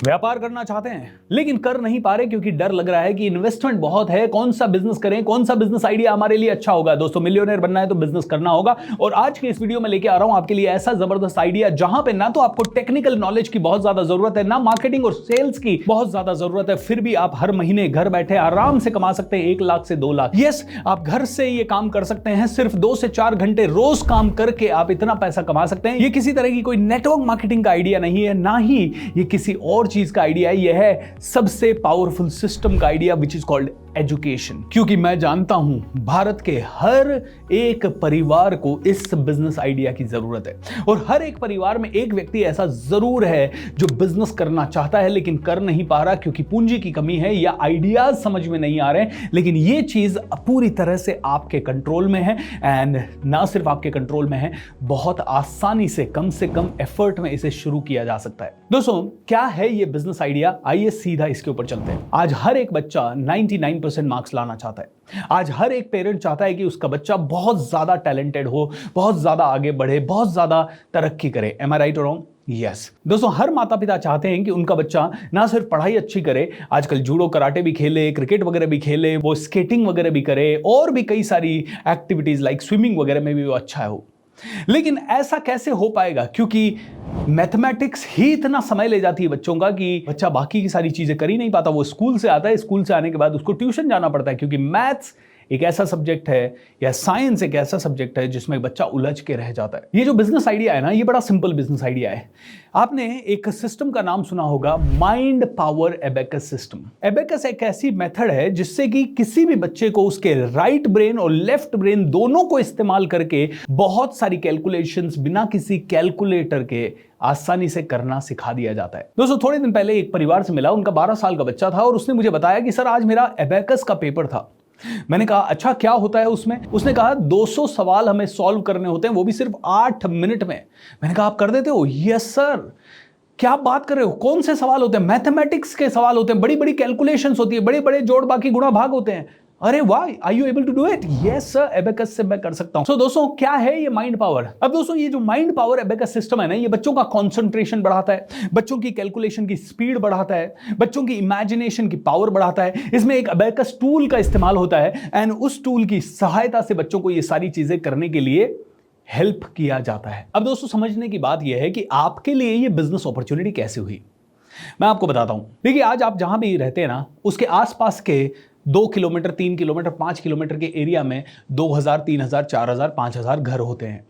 व्यापार करना चाहते हैं लेकिन कर नहीं पा रहे क्योंकि डर लग रहा है कि इन्वेस्टमेंट बहुत है, कौन सा बिजनेस करें, कौन सा बिजनेस आइडिया हमारे लिए अच्छा होगा। दोस्तों, मिलियनेयर बनना है तो बिजनेस करना होगा और आज के इस वीडियो में लेके आ रहा हूं आपके लिए ऐसा जबरदस्त आइडिया जहां पे ना तो आपको टेक्निकल नॉलेज की बहुत ज्यादा जरूरत है, ना मार्केटिंग और सेल्स की बहुत ज्यादा जरूरत है, फिर भी आप हर महीने घर बैठे आराम से कमा सकते हैं 1 लाख से 2 लाख। यस, आप घर से ये काम कर सकते हैं, सिर्फ 2 से 4 घंटे रोज काम करके आप इतना पैसा कमा सकते हैं। ये किसी तरह की कोई नेटवर्क मार्केटिंग का आइडिया नहीं है, ना ही ये किसी और चीज का आइडिया है। यह है सबसे पावरफुल सिस्टम का idea which is called education. क्योंकि मैं जानता हूं भारत के हर एक परिवार को इस बिजनेस आइडिया की जरूरत है और हर एक परिवार में एक व्यक्ति ऐसा जरूर है जो बिजनेस करना चाहता है लेकिन कर नहीं पा रहा क्योंकि पूंजी की कमी है या आइडियाज समझ में नहीं आ रहे। लेकिन ये चीज पूरी तरह से आपके कंट्रोल में है एंड ना सिर्फ आपके कंट्रोल में है, बहुत आसानी से कम एफर्ट में इसे शुरू किया जा सकता है। दोस्तों, क्या है ये बिजनेस आइडिया? आइए सीधा इसके ऊपर चलते हैं। आज हर एक बच्चा 99% मार्क्स लाना चाहता है। आज हर एक पेरेंट चाहता है कि उसका बच्चा बहुत ज्यादा टैलेंटेड हो, बहुत ज्यादा आगे बढ़े, बहुत ज्यादा तरक्की करे। एम आई राइट और रॉन्ग? यस। दोस्तों, हर माता पिता चाहते हैं कि उनका बच्चा ना सिर्फ पढ़ाई अच्छी करे, आजकल जूडो कराटे भी खेले, क्रिकेट वगैरह भी खेले, वो स्केटिंग वगैरह भी करे और भी कई सारी एक्टिविटीज लाइक स्विमिंग वगैरह में भी वो अच्छा हो। लेकिन ऐसा कैसे हो पाएगा? क्योंकि मैथमेटिक्स ही इतना समय ले जाती है बच्चों का कि बच्चा बाकी की सारी चीजें कर ही नहीं पाता। वो स्कूल से आता है, स्कूल से आने के बाद उसको ट्यूशन जाना पड़ता है क्योंकि मैथ्स एक ऐसा सब्जेक्ट है या साइंस एक ऐसा सब्जेक्ट है जिसमें बच्चा उलझ के रह जाता है। ये जो बिजनेस आइडिया है ना, ये बड़ा सिंपल बिजनेस आइडिया है। आपने एक सिस्टम का नाम सुना होगा, mind power abacus system. Abacus एक ऐसी मेथड है जिससे कि किसी भी बच्चे को उसके राइट ब्रेन और लेफ्ट ब्रेन दोनों को इस्तेमाल करके बहुत सारी कैलकुलेशंस बिना किसी कैलकुलेटर के आसानी से करना सिखा दिया जाता है। दोस्तों, थोड़े दिन पहले एक परिवार से मिला, उनका 12 साल का बच्चा था और उसने मुझे बताया कि सर आज मेरा एबेकस का पेपर था। मैंने कहा अच्छा क्या होता है उसमें? उसने कहा 200 सवाल हमें सॉल्व करने होते हैं, वो भी सिर्फ 8 मिनट में। मैंने कहा आप कर देते हो? Yes sir. क्या बात कर रहे हो? कौन से सवाल होते हैं? मैथमेटिक्स के सवाल होते हैं, बड़ी बड़ी कैलकुलेशंस होती है, बड़े बड़े जोड़ बाकी गुणा भाग होते हैं। अरे वाह, are you able to do it? Yes sir, abacus से मैं कर सकता हूं। सो दोस्तों, क्या है ये माइंड पावर? अब दोस्तों, ये जो माइंड पावर एबेकस सिस्टम है ना, ये बच्चों का कंसंट्रेशन बढ़ाता है, बच्चों की कैलकुलेशन की स्पीड बढ़ाता है, बच्चों की इमेजिनेशन की पावर बढ़ाता है। इसमें एक एबेकस टूल का इस्तेमाल होता है एंड उस टूल की सहायता से बच्चों को ये सारी चीजें करने के लिए हेल्प किया जाता है। अब दोस्तों, समझने की बात यह है कि आपके लिए ये बिजनेस अपॉर्चुनिटी कैसे हुई। मैं आपको बताता हूं। देखिए, आज आप जहां भी रहते हैं ना, उसके आसपास के 2 किलोमीटर, 3 किलोमीटर, 5 किलोमीटर के एरिया में 2000, 3000, 4000, 5000 घर होते हैं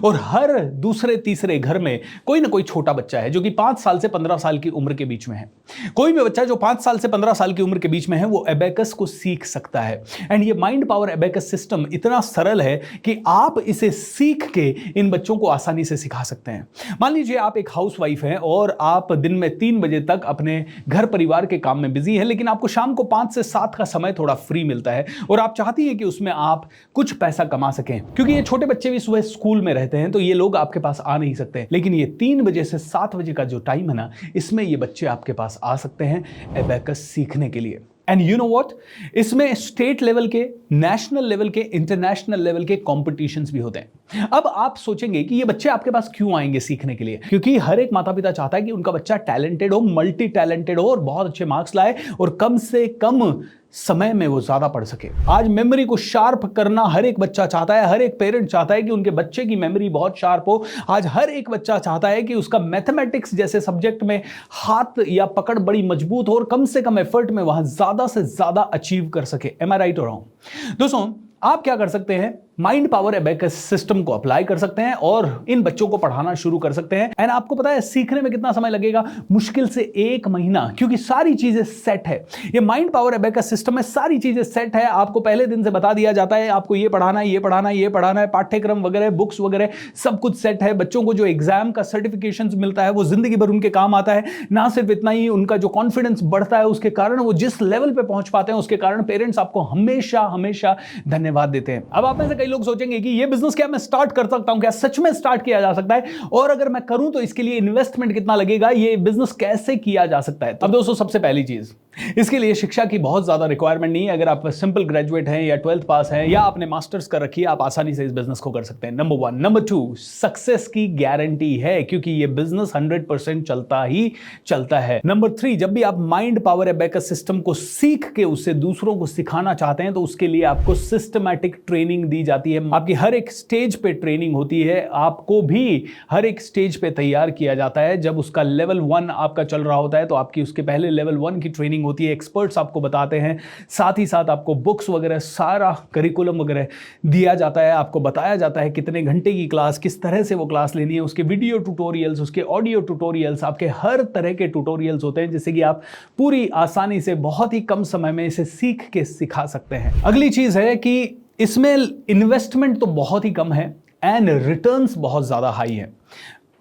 और हर दूसरे तीसरे घर में कोई ना कोई छोटा बच्चा है जो कि 5 साल से 15 साल की उम्र के बीच में है। कोई भी बच्चा जो 5 साल से 15 साल की उम्र के बीच में है वो एबेकस को सीख सकता है। एंड ये माइंड पावर एबेकस सिस्टम इतना सरल है कि आप इसे सीख के इन बच्चों को आसानी से सिखा सकते हैं। मान लीजिए आप एक हाउसवाइफ हैं और आप दिन में 3 बजे तक अपने घर परिवार के काम में बिजी हैं, लेकिन आपको शाम को 5 से 7 का समय थोड़ा फ्री मिलता है और आप चाहती हैं कि उसमें आप कुछ पैसा कमा सकें। क्योंकि ये छोटे बच्चे भी सुबह स्कूल में रहते हैं तो ये लोग आपके पास आ नहीं सकते, लेकिन ये 3 बजे से 7 बजे का जो टाइम है ना, इसमें ये बच्चे आपके पास आ सकते हैं एबेकस सीखने के लिए। एंड यू नो व्हाट, इसमें स्टेट लेवल के, नेशनल लेवल के, इंटरनेशनल लेवल के कॉम्पिटिशन्स भी होते हैं। अब आप सोचेंगे कि ये बच्चे आपके पास क्यों आएंगे सीखने के लिए? क्योंकि हर एक माता पिता चाहता है कि उनका बच्चा टैलेंटेड हो, मल्टी टैलेंटेड हो और बहुत अच्छे मार्क्स लाए और कम से कम समय में वो ज्यादा पढ़ सके। आज मेमोरी को शार्प करना हर एक बच्चा चाहता है, हर एक पेरेंट चाहता है कि उनके बच्चे की मेमोरी बहुत शार्प हो। आज हर एक बच्चा चाहता है कि उसका मैथमेटिक्स जैसे सब्जेक्ट में हाथ या पकड़ बड़ी मजबूत हो और कम से कम एफर्ट में वहां ज्यादा से ज्यादा अचीव कर सके। एम आई राइट और रॉन्ग? दोस्तों, आप क्या कर सकते हैं? माइंड पावर एबेकस सिस्टम को अप्लाई कर सकते हैं और इन बच्चों को पढ़ाना शुरू कर सकते हैं। एंड आपको पता है सीखने में कितना समय लगेगा? मुश्किल से 1 महीना, क्योंकि सारी चीजें सेट है। ये माइंड पावर एबेकस सिस्टम में सारी चीजें सेट है। आपको पहले दिन से बता दिया जाता है आपको ये पढ़ाना है, ये पढ़ाना है, ये पढ़ाना है, पाठ्यक्रम वगैरह, बुक्स वगैरह सब कुछ सेट है। बच्चों को जो एग्जाम का सर्टिफिकेशन मिलता है वो जिंदगी भर उनके काम आता है। ना सिर्फ इतना ही, उनका जो कॉन्फिडेंस बढ़ता है उसके कारण वो जिस लेवल पे पहुंच पाते हैं उसके कारण पेरेंट्स आपको हमेशा हमेशा धन्यवाद देते हैं। अब आप में से कई लोग सोचेंगे कि ये बिजनेस क्या मैं स्टार्ट कर सकता हूं, क्या सच में स्टार्ट किया जा सकता है, और अगर मैं करूं तो इसके लिए इन्वेस्टमेंट कितना लगेगा, ये बिजनेस कैसे किया जा सकता है। अब दोस्तों सबसे पहली चीज, इसके लिए शिक्षा की बहुत ज्यादा रिक्वायरमेंट नहीं है। अगर आप सिंपल ग्रेजुएट हैं या 12th पास हैं या आपने मास्टर्स कर रखी है, आप आसानी से इस बिजनेस को कर सकते हैं। नंबर 1। नंबर 2, सक्सेस की गारंटी है, क्योंकि ये बिजनेस 100% चलता ही चलता है। नंबर 3, जब भी आप माइंड पावर एबेकस सिस्टम को सीख के उसे दूसरों को सिखाना चाहते हैं तो उसके लिए आपको सिस्टमैटिक ट्रेनिंग दी जाती है। आपकी हर एक स्टेज पे ट्रेनिंग होती है, आपको भी हर एक स्टेज पे तैयार किया जाता है। जब उसका लेवल 1 आपका चल रहा होता है तो आपकी उसके पहले लेवल 1 की ट्रेनिंग होती है, एक्सपर्ट्स आपको बताते हैं, साथ ही साथ आपको बुक्स वगैरह सारा करिकुलम वगैरह दिया जाता है, आपको बताया जाता है कितने घंटे की क्लास, किस तरह से वो क्लास लेनी है, उसके वीडियो ट्यूटोरियल्स, उसके ऑडियो ट्यूटोरियल्स, आपके हर तरह के ट्यूटोरियल्स होते हैं जिससे कि आप पूरी आसानी से बहुत ही कम समय में इसे सीख के सिखा सकते हैं। अगली चीज है कि इसमें इन्वेस्टमेंट तो बहुत ही कम है एंड रिटर्न्स बहुत ज्यादा हाई है।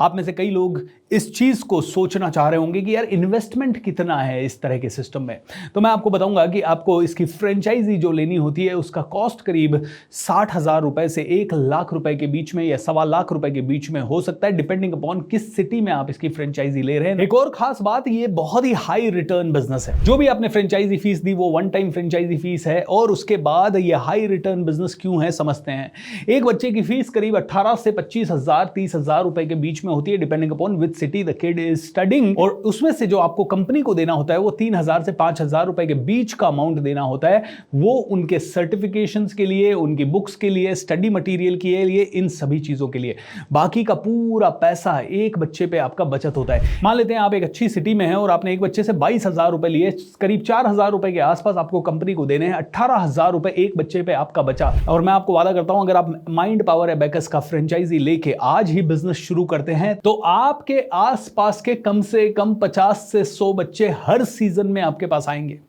आप में से कई लोग इस चीज को सोचना चाह रहे होंगे कि यार इन्वेस्टमेंट कितना है इस तरह के सिस्टम में। तो मैं आपको बताऊंगा कि आपको इसकी फ्रेंचाइजी जो लेनी होती है उसका कॉस्ट करीब 60,000 रुपए से 1 लाख रुपए के बीच में या 1.25 लाख रुपए के बीच में हो सकता है, डिपेंडिंग अपॉन किस सिटी में आप इसकी फ्रेंचाइजी ले रहे हैं। एक और खास बात, ये बहुत ही हाई रिटर्न बिजनेस है। जो भी आपने फ्रेंचाइजी फीस दी वो 1 टाइम फ्रेंचाइजी फीस है, और उसके बाद ये हाई रिटर्न बिजनेस क्यों है समझते हैं। एक बच्चे की फीस करीब 18 से 25,000 30,000 रुपए के बीच में होती है, depending upon which city the kid is studying. और उसमें से जो आपको कंपनी को देना होता है वो 3,000 से 5,000 रुपए के बीच का अमाउंट देना होता है। वो उनके सर्टिफिकेशंस के लिए, उनकी बुक्स के लिए, स्टडी मटेरियल के लिए, इन सभी चीजों के लिए। बाकी का पूरा पैसा एक बच्चे पे आपका बचत होता है। मान लेते हैं आप एक अच्छी सिटी में हैं और आपने एक बच्चे से 22,000 रुपए लिए, करीब 4,000 रुपए के आसपास आपको कंपनी को देने हैं, 18,000 रुपए एक बच्चे पे आपका बचा। और मैं आपको वादा करता हूं, अगर आप माइंड पावर एबेकस का फ्रेंचाइजी लेके आज ही बिजनेस शुरू करते हैं तो आपके आसपास के कम से कम 50 से 100 बच्चे हर सीजन में आपके पास आएंगे।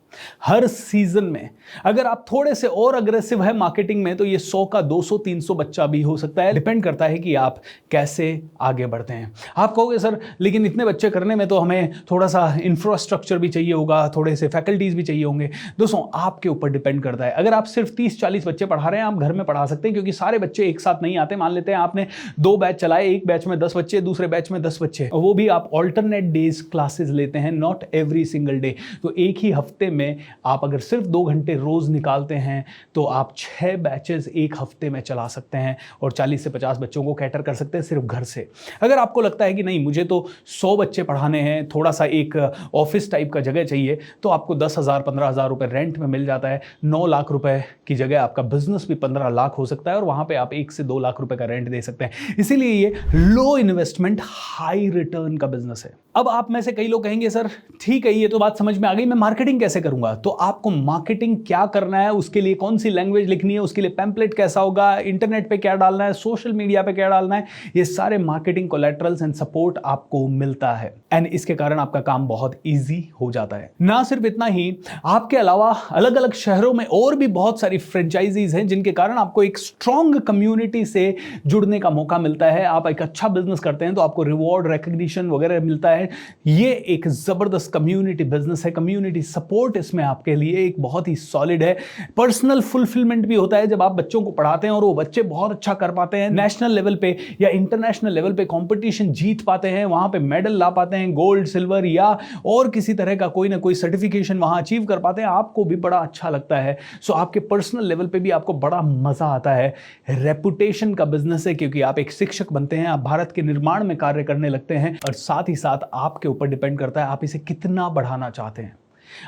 हर सीजन में अगर आप थोड़े से और अग्रेसिव है मार्केटिंग में तो ये 100 का 200 300 बच्चा भी हो सकता है। डिपेंड करता है कि आप कैसे आगे बढ़ते हैं। आप कहोगे सर लेकिन इतने बच्चे करने में तो हमें थोड़ा सा इंफ्रास्ट्रक्चर भी चाहिए होगा, थोड़े से फैकल्टीज भी चाहिए होंगे। दोस्तों आपके ऊपर डिपेंड करता है। अगर आप सिर्फ 30-40 बच्चे पढ़ा रहे हैं, आप घर में पढ़ा सकते हैं, क्योंकि सारे बच्चे एक साथ नहीं आते। मान लेते हैं आपने 2 बैच चलाए, एक बैच में 10 बच्चे, दूसरे बैच में 10 बच्चे, और वो भी आप ऑल्टरनेट डेज क्लासेस लेते हैं, नॉट एवरी सिंगल डे। तो एक ही हफ्ते में आप अगर सिर्फ 2 घंटे रोज निकालते हैं तो आप 6 बैचेस एक हफ्ते में चला सकते हैं और 40 से 50 बच्चों को कैटर कर सकते हैं सिर्फ घर से। अगर आपको लगता है कि नहीं मुझे तो 100 बच्चे पढ़ाने हैं, थोड़ा सा एक ऑफिस टाइप का जगह चाहिए, तो आपको 10,000 15,000 रुपए रेंट में मिल जाता है। 9 लाख रुपए की जगह आपका बिजनेस भी 15 लाख हो सकता है और वहां पे आप 1 से 2 लाख रुपए का रेंट दे सकते हैं। इसीलिए ये लो इन्वेस्टमेंट हाई रिटर्न का बिजनेस है। अब आप में से कई लोग कहेंगे सर ठीक है ये तो बात समझ में आ गई, मैं मार्केटिंग कैसे करूंगा? तो आपको मार्केटिंग क्या करना है, उसके लिए कौन सी लैंग्वेज लिखनी है, उसके लिए पैम्पलेट कैसा होगा, इंटरनेट पे क्या डालना है, सोशल मीडिया पे क्या डालना है, ये सारे मार्केटिंग कोलैटरल्स एंड सपोर्ट आपको मिलता है। एंड इसके कारण आपका काम बहुत ईजी हो जाता है। ना सिर्फ इतना ही, आपके अलावा अलग अलग शहरों में और भी बहुत सारी फ्रेंचाइजीज हैं जिनके कारण आपको एक स्ट्रॉन्ग कम्युनिटी से जुड़ने का मौका मिलता है। आप एक अच्छा बिजनेस करते हैं तो आपको रिवॉर्ड रिकॉग्निशन वगैरह मिलता है। ये एक जबरदस्त कम्युनिटी बिजनेस है। कम्युनिटी सपोर्ट इसमें आपके लिए एक बहुत ही सॉलिड है। पर्सनल फुलफिलमेंट भी होता है जब आप बच्चों को पढ़ाते हैं और वो बच्चे बहुत अच्छा कर पाते हैं, नेशनल लेवल पे या इंटरनेशनल लेवल पे कंपटीशन जीत पाते हैं, वहां पे मेडल ला पाते हैं, गोल्ड सिल्वर या और किसी तरह का कोई ना कोई सर्टिफिकेशन वहां अचीव कर पाते हैं, आपको भी बड़ा अच्छा लगता है। सो आपके पर्सनल लेवल पे भी आपको बड़ा मजा आता है। रेपुटेशन का बिजनेस है क्योंकि आप एक शिक्षक बनते हैं, आप भारत के निर्माण में कार्य करने लगते हैं और साथ ही साथ आपके ऊपर डिपेंड करता है आप इसे कितना बढ़ाना चाहते हैं।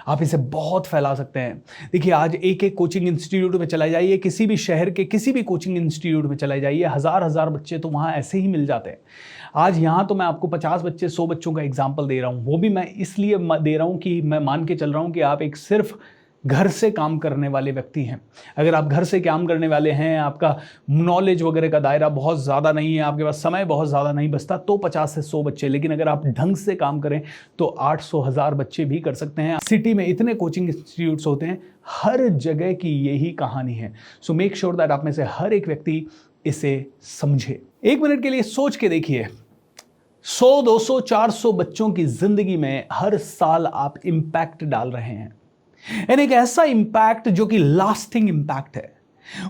आप इसे बहुत फैला सकते हैं। देखिए आज एक कोचिंग इंस्टीट्यूट में चला जाइए, किसी भी शहर के किसी भी कोचिंग इंस्टीट्यूट में चला जाइए, हजार बच्चे तो वहां ऐसे ही मिल जाते हैं। आज यहां तो मैं आपको 50 बच्चे 100 बच्चों का एग्जाम्पल दे रहा हूं, वो भी मैं इसलिए दे रहा हूं कि मैं मान के चल रहा हूं कि आप एक सिर्फ घर से काम करने वाले व्यक्ति हैं। अगर आप घर से काम करने वाले हैं, आपका नॉलेज वगैरह का दायरा बहुत ज़्यादा नहीं है, आपके पास समय बहुत ज़्यादा नहीं बचता, तो 50 से 100 बच्चे। लेकिन अगर आप ढंग से काम करें तो 800 1000 बच्चे भी कर सकते हैं। सिटी में इतने कोचिंग इंस्टीट्यूट्स होते हैं, हर जगह की यही कहानी है। सो मेक श्योर दैट आप में से हर एक व्यक्ति इसे समझे। 1 मिनट के लिए सोच के देखिए, 100 200 400 बच्चों की जिंदगी में हर साल आप इंपैक्ट डाल रहे हैं, यानी एक ऐसा इंपैक्ट जो कि लास्टिंग इंपैक्ट है।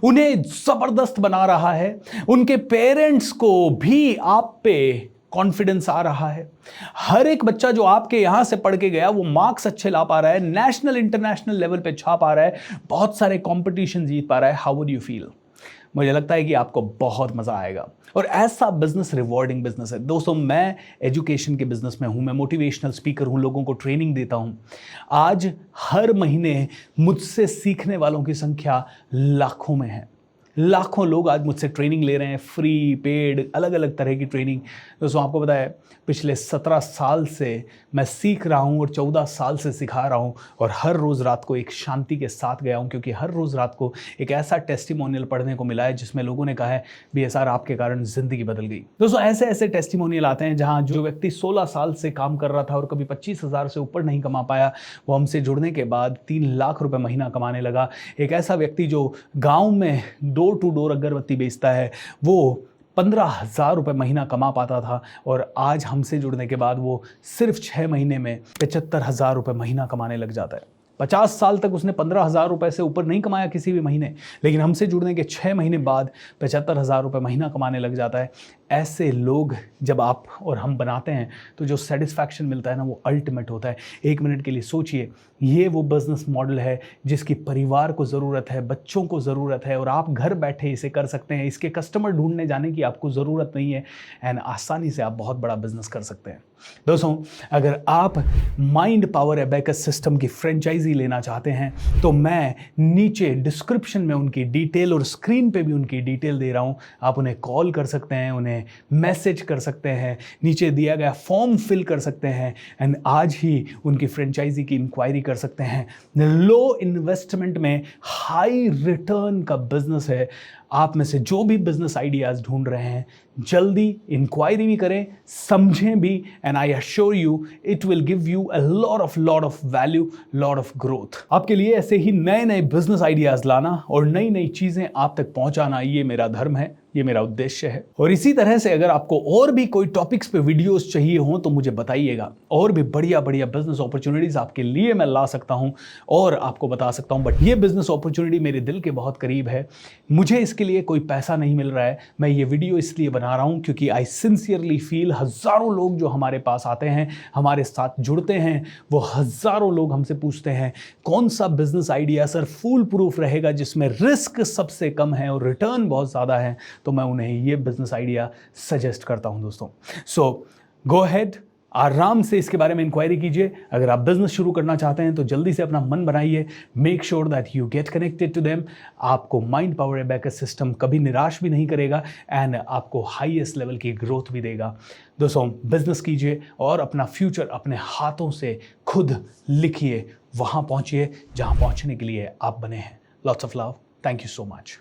उन्हें जबरदस्त बना रहा है, उनके पेरेंट्स को भी आप पे कॉन्फिडेंस आ रहा है। हर एक बच्चा जो आपके यहां से पढ़ के गया वो मार्क्स अच्छे ला पा रहा है, नेशनल इंटरनेशनल लेवल पे छा पा रहा है, बहुत सारे कंपटीशन जीत पा रहा है। How would you feel? मुझे लगता है कि आपको बहुत मजा आएगा। और ऐसा बिजनेस रिवॉर्डिंग बिजनेस है दोस्तों। मैं एजुकेशन के बिजनेस में हूं, मैं मोटिवेशनल स्पीकर हूं, लोगों को ट्रेनिंग देता हूं। आज हर महीने मुझसे सीखने वालों की संख्या लाखों में है। लाखों लोग आज मुझसे ट्रेनिंग ले रहे हैं, फ्री, पेड, अलग अलग तरह की ट्रेनिंग। दोस्तों आपको पता है पिछले 17 साल से मैं सीख रहा हूं और 14 साल से सिखा रहा हूं, और हर रोज़ रात को एक शांति के साथ गया हूं, क्योंकि हर रोज़ रात को एक ऐसा टेस्टिमोनियल पढ़ने को मिला है जिसमें लोगों ने कहा है BSR आपके कारण ज़िंदगी बदल गई। दोस्तों ऐसे ऐसे टेस्टिमोनियल आते हैं जहां जो व्यक्ति 16 साल से काम कर रहा था और कभी 25,000 से ऊपर नहीं कमा पाया, वो हमसे जुड़ने के बाद 3 लाख रुपए महीना कमाने लगा। एक ऐसा व्यक्ति जो गाँव में डोर टू डोर अगरबत्ती बेचता है, वो 15,000 रुपये महीना कमा पाता था, और आज हमसे जुड़ने के बाद वो सिर्फ 6 महीने में 75,000 रुपये महीना कमाने लग जाता है। 50 साल तक उसने 15,000 रुपये से ऊपर नहीं कमाया किसी भी महीने, लेकिन हमसे जुड़ने के 6 महीने बाद 75,000 रुपये महीना कमाने लग जाता है। ऐसे लोग जब आप और हम बनाते हैं तो जो सेटिस्फैक्शन मिलता है ना, वो अल्टीमेट होता है। 1 मिनट के लिए सोचिए, ये वो बिजनेस मॉडल है जिसकी परिवार को ज़रूरत है, बच्चों को ज़रूरत है, और आप घर बैठे इसे कर सकते हैं। इसके कस्टमर ढूंढने जाने की आपको ज़रूरत नहीं है, एंड आसानी से आप बहुत बड़ा बिजनेस कर सकते हैं। दोस्तों अगर आप माइंड पावर एबेकस सिस्टम की फ्रेंचाइजी लेना चाहते हैं तो मैं नीचे डिस्क्रिप्शन में उनकी डिटेल और स्क्रीन पे भी उनकी डिटेल दे रहा हूं। आप उन्हें कॉल कर सकते हैं, उन्हें मैसेज कर सकते हैं, नीचे दिया गया फॉर्म फिल कर सकते हैं, एंड आज ही उनकी फ्रेंचाइजी की इंक्वायरी कर सकते हैं। लो इन्वेस्टमेंट में हाई रिटर्न का बिजनेस है। आप में से जो भी बिजनेस आइडियाज ढूंढ रहे हैं, जल्दी इंक्वायरी भी करें, समझें भी, and I assure you it will give you a lot of value, lot of growth. आपके लिए ऐसे ही नए नए बिजनेस आइडियाज लाना और नई नई चीजें आप तक पहुंचाना, ये मेरा धर्म है, ये मेरा उद्देश्य है। और इसी तरह से अगर आपको और भी कोई टॉपिक्स पे वीडियोस चाहिए हो तो मुझे बताइएगा, और भी बढ़िया बढ़िया बिजनेस अपॉर्चुनिटीज आपके लिए मैं ला सकता हूं और आपको बता सकता हूं। बट ये बिजनेस अपॉर्चुनिटी मेरे दिल के बहुत करीब है। मुझे इसके लिए कोई पैसा नहीं मिल रहा है। मैं ये वीडियो इसलिए बना रहा हूं क्योंकि आई सिंसियरली फील हजारों लोग जो हमारे पास आते हैं, हमारे साथ जुड़ते हैं, वो हजारों लोग हमसे पूछते हैं कौन सा बिजनेस आइडिया सर फूल प्रूफ रहेगा जिसमें रिस्क सबसे कम है और रिटर्न बहुत ज़्यादा है, तो मैं उन्हें ये बिजनेस आइडिया सजेस्ट करता हूं दोस्तों। सो गो अहेड, आराम से इसके बारे में इंक्वायरी कीजिए। अगर आप बिजनेस शुरू करना चाहते हैं तो जल्दी से अपना मन बनाइए, make sure that you get connected to them. आपको माइंड पावर एबेकस सिस्टम कभी निराश भी नहीं करेगा, एंड आपको हाईएस्ट लेवल की ग्रोथ भी देगा। दोस्तों बिजनेस कीजिए और अपना फ्यूचर अपने हाथों से खुद लिखिए, वहां पहुंचिए जहां पहुंचने के लिए आप बने हैं। Lots of love, thank you so much.